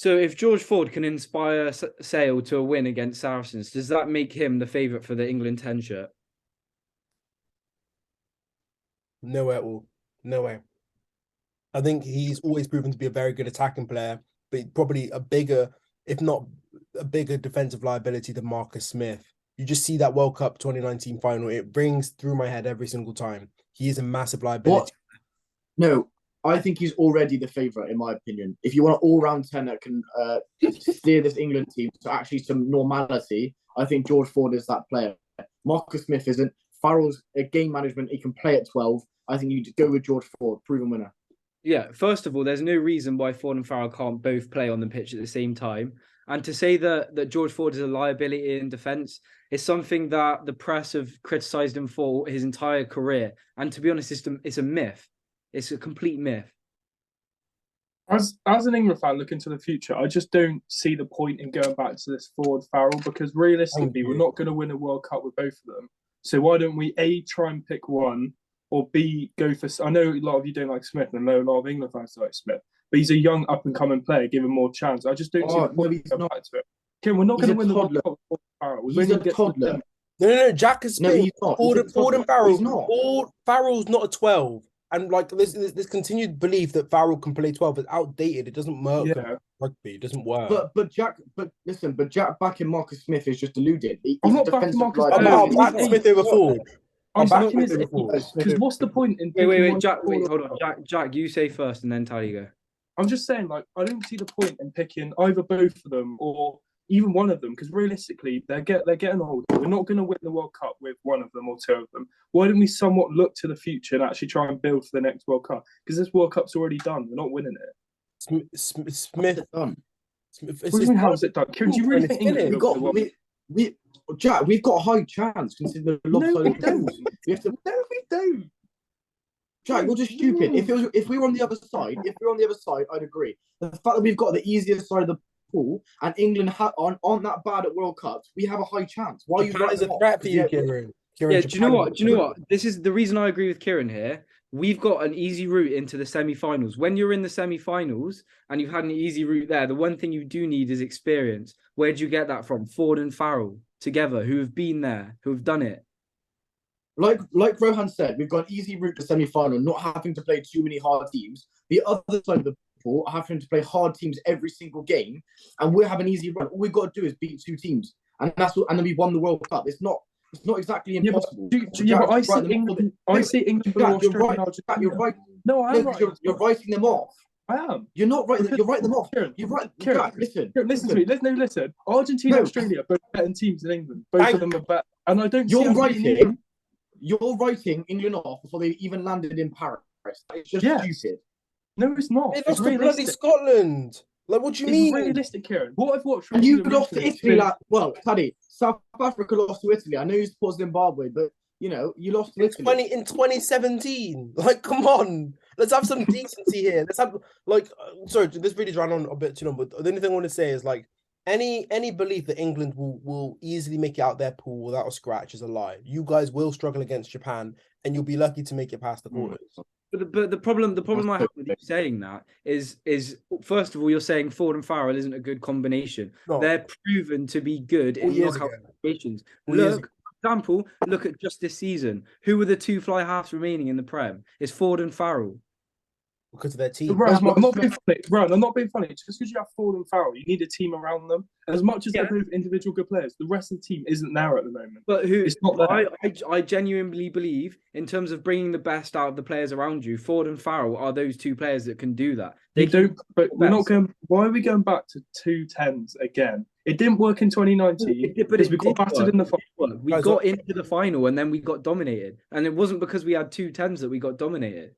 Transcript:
So if George Ford can inspire Sale to a win against Saracens, does that make him the favourite for the England 10 shirt? No way at all. No way. I think he's always proven to be a very good attacking player, but probably a bigger, if not a bigger defensive liability than Marcus Smith. You just see that World Cup 2019 final. It rings through my head every single time. He is a massive liability. What? No, I think he's already the favourite, in my opinion. If you want an all-round 10 that can steer this England team to actually some normality, I think George Ford is that player. Marcus Smith isn't. Farrell's game management, he can play at 12. I think you go with George Ford, proven winner. Yeah, first of all, there's no reason why Ford and Farrell can't both play on the pitch at the same time. And to say that George Ford is a liability in defence is something that the press have criticised him for his entire career. And to be honest, it's a myth. It's a complete myth. As an England fan looking to the future, I just don't see the point in going back to this Ford Farrell because realistically, we're not going to win a World Cup with both of them. So why don't we A, try and pick one, or B, go for... I know a lot of you don't like Smith, and I know a lot of England fans like Smith, but he's a young up-and-coming player, give him more chance. I just don't see the point in going back to it. Okay, we're not going to win the World Cup with Farrell. He's a toddler. No. Jack is no, he's not. Ford and Farrell. He's not. Farrell's not a 12. And like this continued belief that Farrell can play 12 is outdated. It doesn't work. Yeah. Rugby. It doesn't work. But Jack backing Marcus Smith is just deluded. I'm not backing Marcus Smith. I'm backing Smith over Ford. I'm backing his because what's the point in wait, Jack, hold on. Jack, you say first and then Tally go. I'm just saying, like, I don't see the point in picking either both of them or even one of them, because realistically, they're getting older. We're not going to win the World Cup with one of them or two of them. Why don't we somewhat look to the future and actually try and build for the next World Cup? Because this World Cup's already done. We're not winning it. Smith done. What do you mean, how is it done? Kieran, do you really think England Jack, we've got a high chance considering the lopsided goals. No, we don't. Jack, you're just stupid. If we were on the other side, I'd agree. The fact that we've got the easiest side of the pool and England aren't that bad at World Cups, we have a high chance. Why are you writing a threat for you, Kieran? Yeah, do you know what? This is the reason I agree with Kieran here. We've got an easy route into the semi-finals. When you're in the semi-finals and you've had an easy route there, the one thing you do need is experience. Where do you get that from? Ford and Farrell together, who have been there, who have done it. Like Rohan said, we've got an easy route to semi-final, not having to play too many hard teams. The other side of the pool are having to play hard teams every single game, and we're having an easy run. All we've got to do is beat two teams, and then we won the World Cup. It's not exactly impossible. But I see England. I see England. You're right. No, I am right. You're writing them off. I am. You're not right. You're writing them off. You're right. Jack, listen to me. Listen. Argentina, Australia, both better teams than England. Both of them are better. And I don't. You're writing England off before they even landed in Paris. It's just stupid. No, it's not. They lost to bloody Scotland. Like, what do you mean? It's realistic, Kieran. What I've watched. And you lost to Italy. Paddy, South Africa lost to Italy. I know you support Zimbabwe, but you lost to Italy in 2017. Like, come on. Let's have some decency here. Let's have sorry, this video's ran on a bit too long, but the only thing I want to say is like any belief that England will easily make it out their pool without a scratch is a lie. You guys will struggle against Japan, and you'll be lucky to make it past the quarters. But the problem I have with you saying that is first of all, you're saying Ford and Farrell isn't a good combination. No. They're proven to be good in knockout situations. For example, look at just this season. Who were the two fly halves remaining in the Prem? It's Ford and Farrell. Because of their team. I'm not being funny. I'm not being funny. Just because you have Ford and Farrell, you need a team around them. As much as they're both individual good players, the rest of the team isn't there at the moment. But it's not there. I genuinely believe, in terms of bringing the best out of the players around you, Ford and Farrell are those two players that can do that. But we're not going. Why are we going back to 2-10s again? It didn't work in 2019 because we got battered in the final. We got into the final and then we got dominated, and it wasn't because we had 2-10s that we got dominated.